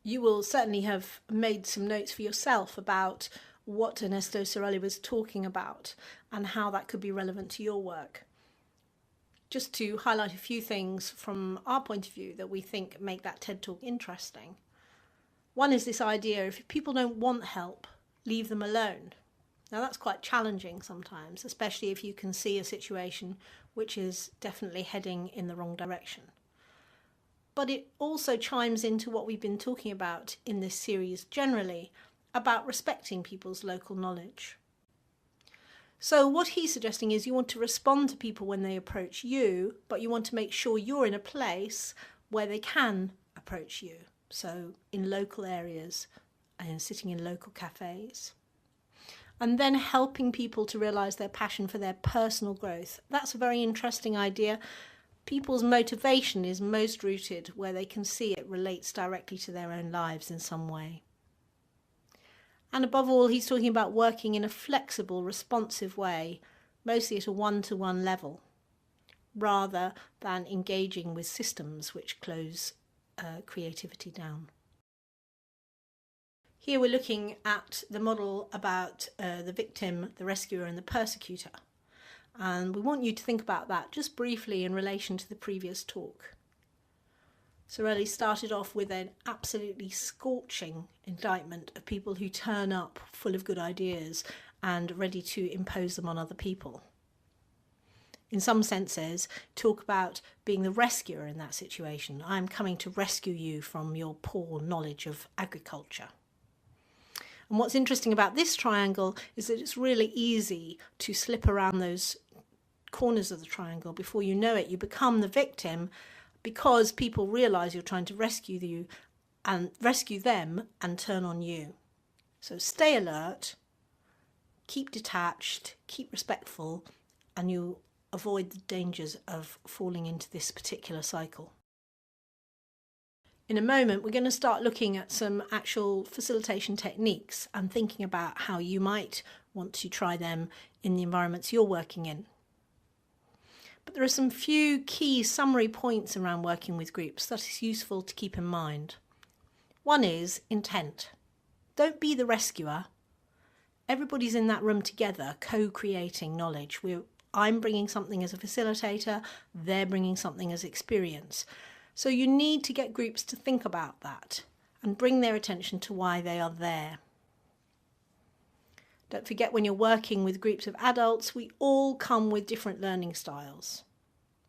You will certainly have made some notes for yourself about what Ernesto Cerulli was talking about and how that could be relevant to your work. Just to highlight a few things from our point of view that we think make that TED Talk interesting. One is this idea, if people don't want help, leave them alone. Now that's quite challenging sometimes, especially if you can see a situation which is definitely heading in the wrong direction. But it also chimes into what we've been talking about in this series generally, about respecting people's local knowledge. So what he's suggesting is you want to respond to people when they approach you, but you want to make sure you're in a place where they can approach you. So in local areas and sitting in local cafes. And then helping people to realise their passion for their personal growth. That's a very interesting idea. People's motivation is most rooted where they can see it relates directly to their own lives in some way. And above all, he's talking about working in a flexible, responsive way, mostly at a one-to-one level, rather than engaging with systems which close creativity down. Here we're looking at the model about the victim, the rescuer and the persecutor. And we want you to think about that just briefly in relation to the previous talk. Cerulli started off with an absolutely scorching indictment of people who turn up full of good ideas and ready to impose them on other people. In some senses, talk about being the rescuer in that situation. I'm coming to rescue you from your poor knowledge of agriculture. And what's interesting about this triangle is that it's really easy to slip around those corners of the triangle. Before you know it, you become the victim because people realise you're trying to rescue them and turn on you. So stay alert, keep detached, keep respectful, and you'll avoid the dangers of falling into this particular cycle. In a moment, we're going to start looking at some actual facilitation techniques and thinking about how you might want to try them in the environments you're working in. But there are some few key summary points around working with groups that is useful to keep in mind. One is intent. Don't be the rescuer. Everybody's in that room together, co-creating knowledge. I'm bringing something as a facilitator, they're bringing something as experience. So you need to get groups to think about that and bring their attention to why they are there. Don't forget, when you're working with groups of adults, we all come with different learning styles.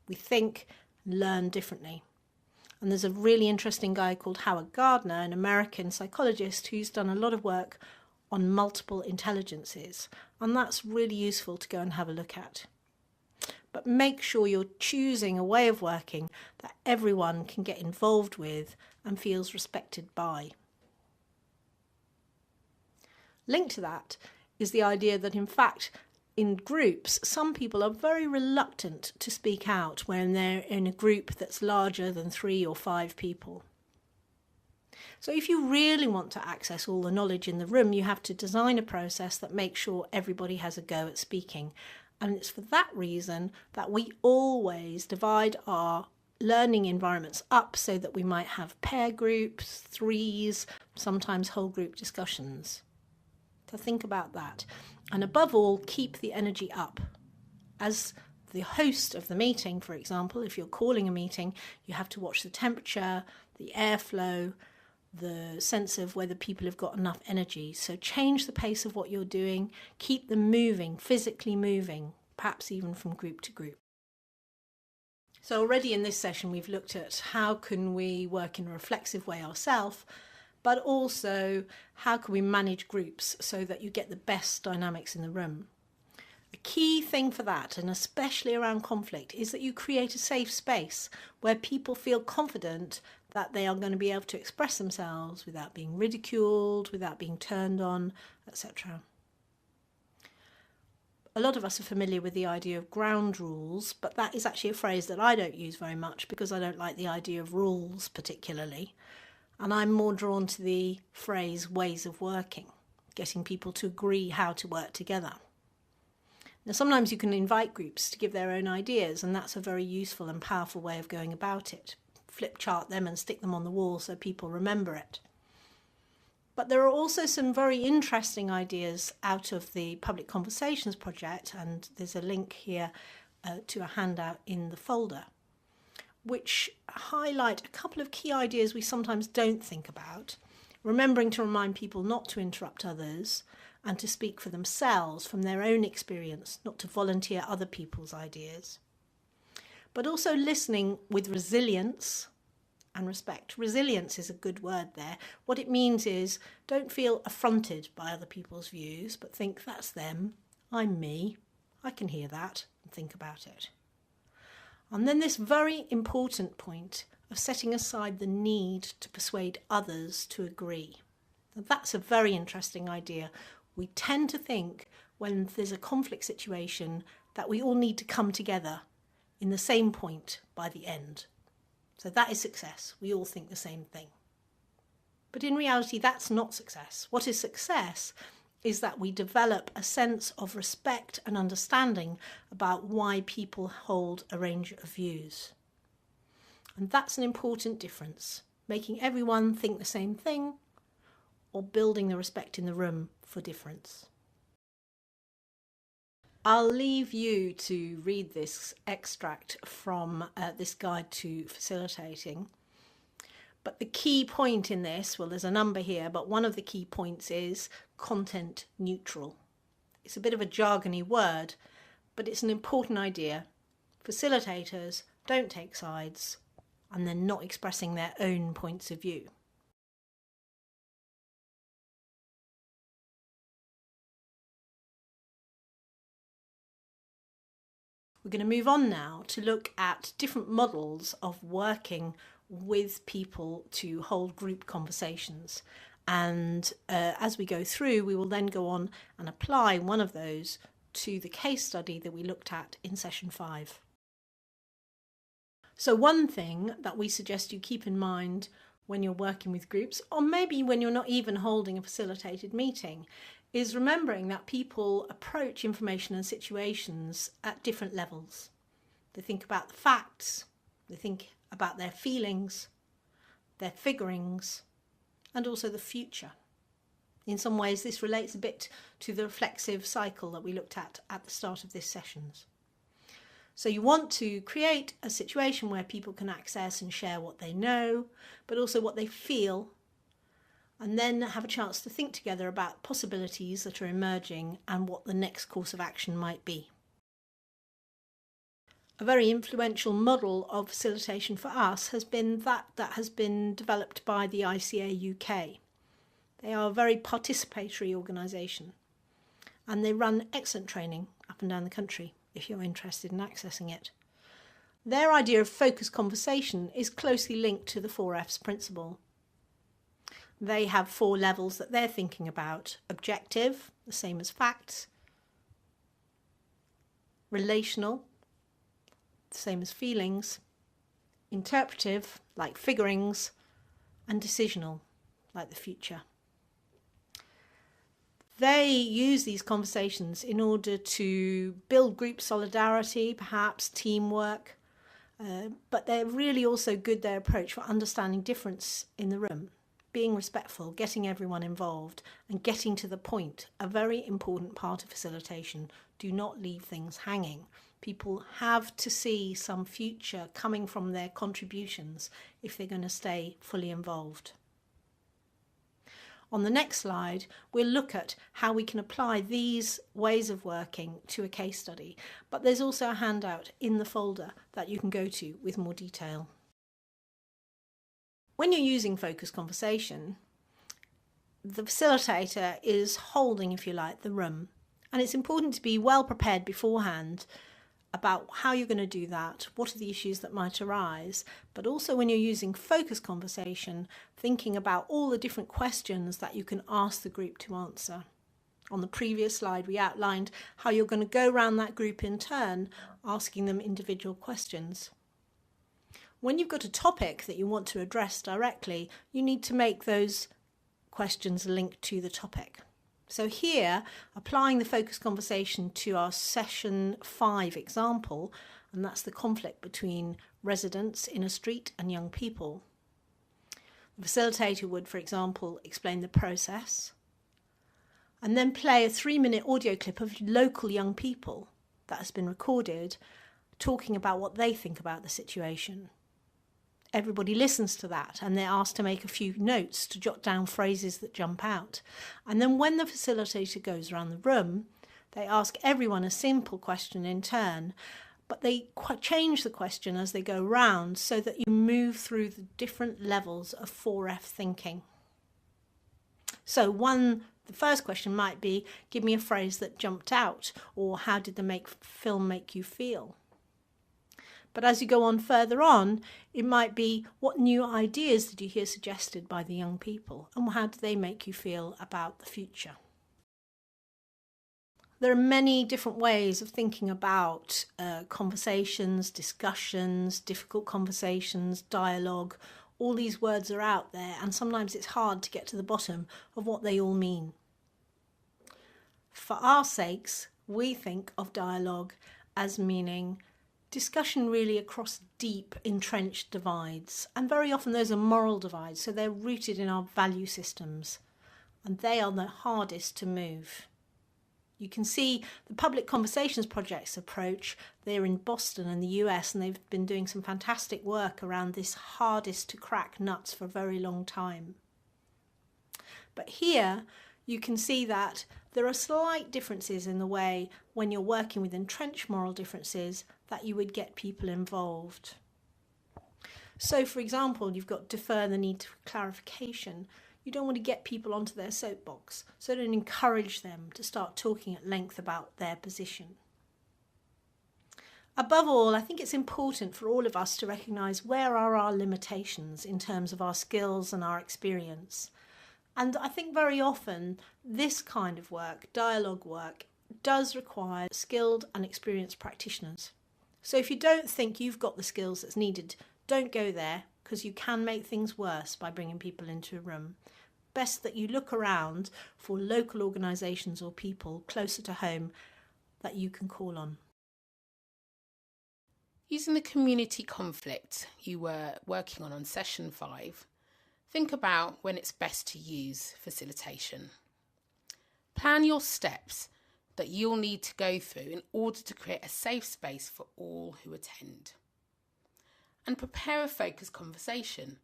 We think and learn differently. And there's a really interesting guy called Howard Gardner, an American psychologist who's done a lot of work on multiple intelligences. And that's really useful to go and have a look at. But make sure you're choosing a way of working that everyone can get involved with and feels respected by. Linked to that is the idea that, in fact, in groups, some people are very reluctant to speak out when they're in a group that's larger than 3 or 5 people. So if you really want to access all the knowledge in the room, you have to design a process that makes sure everybody has a go at speaking. And it's for that reason that we always divide our learning environments up so that we might have pair groups, threes, sometimes whole group discussions. So think about that. And above all, keep the energy up. As the host of the meeting, for example, if you're calling a meeting, you have to watch the temperature, the airflow, the sense of whether people have got enough energy. So change the pace of what you're doing, keep them moving, physically moving, perhaps even from group to group. So already in this session, we've looked at how can we work in a reflexive way ourselves, but also how can we manage groups so that you get the best dynamics in the room. A key thing for that, and especially around conflict, is that you create a safe space where people feel confident that they are going to be able to express themselves without being ridiculed, without being turned on, etc. A lot of us are familiar with the idea of ground rules, but that is actually a phrase that I don't use very much because I don't like the idea of rules particularly. And I'm more drawn to the phrase ways of working, getting people to agree how to work together. Now, sometimes you can invite groups to give their own ideas, and that's a very useful and powerful way of going about it. Flip chart them and stick them on the wall so people remember it. But there are also some very interesting ideas out of the Public Conversations project, and there's a link here to a handout in the folder, which highlight a couple of key ideas we sometimes don't think about, remembering to remind people not to interrupt others and to speak for themselves from their own experience, not to volunteer other people's ideas. But also listening with resilience and respect. Resilience is a good word there. What it means is don't feel affronted by other people's views, but think that's them, I'm me, I can hear that and think about it. And then this very important point of setting aside the need to persuade others to agree. Now, that's a very interesting idea. We tend to think when there's a conflict situation that we all need to come together in the same point by the end. So that is success. We all think the same thing. But in reality, that's not success. What is success is that we develop a sense of respect and understanding about why people hold a range of views. And that's an important difference, making everyone think the same thing or building the respect in the room for difference. I'll leave you to read this extract from this guide to facilitating. But the key point in this, well, there's a number here, but one of the key points is content neutral. It's a bit of a jargony word, but it's an important idea. Facilitators don't take sides, and they're not expressing their own points of view. We're going to move on now to look at different models of working with people to hold group conversations. And as we go through, we will then go on and apply one of those to the case study that we looked at in session 5. So one thing that we suggest you keep in mind when you're working with groups, or maybe when you're not even holding a facilitated meeting, is remembering that people approach information and situations at different levels. They think about the facts, they think about their feelings, their figurings, and also the future. In some ways, this relates a bit to the reflexive cycle that we looked at the start of this sessions. So you want to create a situation where people can access and share what they know, but also what they feel, and then have a chance to think together about possibilities that are emerging and what the next course of action might be. A very influential model of facilitation for us has been that has been developed by the ICA UK. They are a very participatory organisation, and they run excellent training up and down the country if you're interested in accessing it. Their idea of focused conversation is closely linked to the 4Fs principle. They have 4 levels that they're thinking about: objective, the same as facts; relational, the same as feelings; interpretive, like figurings; and decisional, like the future. They use these conversations in order to build group solidarity, perhaps teamwork, but they're really also good, their approach, for understanding difference in the room, being respectful, getting everyone involved, and getting to the point. A very important part of facilitation. Do not leave things hanging. People have to see some future coming from their contributions if they're going to stay fully involved. On the next slide, we'll look at how we can apply these ways of working to a case study, but there's also a handout in the folder that you can go to with more detail. When you're using focused conversation, the facilitator is holding, if you like, the room, and it's important to be well prepared beforehand about how you're going to do that, what are the issues that might arise, but also when you're using focused conversation, thinking about all the different questions that you can ask the group to answer. On the previous slide, we outlined how you're going to go around that group in turn, asking them individual questions. When you've got a topic that you want to address directly, you need to make those questions linked to the topic. So here, applying the focused conversation to our session 5 example, and that's the conflict between residents in a street and young people. The facilitator would, for example, explain the process and then play a 3-minute audio clip of local young people that has been recorded talking about what they think about the situation. Everybody listens to that and they're asked to make a few notes to jot down phrases that jump out. And then when the facilitator goes around the room, they ask everyone a simple question in turn, but they change the question as they go round so that you move through the different levels of 4F thinking. So the first question might be, give me a phrase that jumped out, or how did the film make you feel? But as you go on further on, it might be, what new ideas did you hear suggested by the young people, and how do they make you feel about the future? There are many different ways of thinking about conversations, discussions, difficult conversations, dialogue. All these words are out there, and sometimes it's hard to get to the bottom of what they all mean. For our sakes, we think of dialogue as meaning discussion really across deep, entrenched divides. And very often those are moral divides, so they're rooted in our value systems. And they are the hardest to move. You can see the Public Conversations Project's approach. They're in Boston in the US, and they've been doing some fantastic work around this hardest to crack nuts for a very long time. But here you can see that there are slight differences in the way, when you're working with entrenched moral differences, that you would get people involved. So, for example, you've got defer the need for clarification. You don't want to get people onto their soapbox, so don't encourage them to start talking at length about their position. Above all, I think it's important for all of us to recognise where are our limitations in terms of our skills and our experience. And I think very often this kind of work, dialogue work, does require skilled and experienced practitioners. So if you don't think you've got the skills that's needed, don't go there, because you can make things worse by bringing people into a room. Best that you look around for local organisations or people closer to home that you can call on. Using the community conflict you were working on session 5, think about when it's best to use facilitation. Plan your steps that you'll need to go through in order to create a safe space for all who attend. And prepare a focused conversation.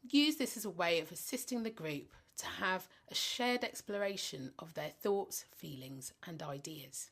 Use this as a way of assisting the group to have a shared exploration of their thoughts, feelings and ideas.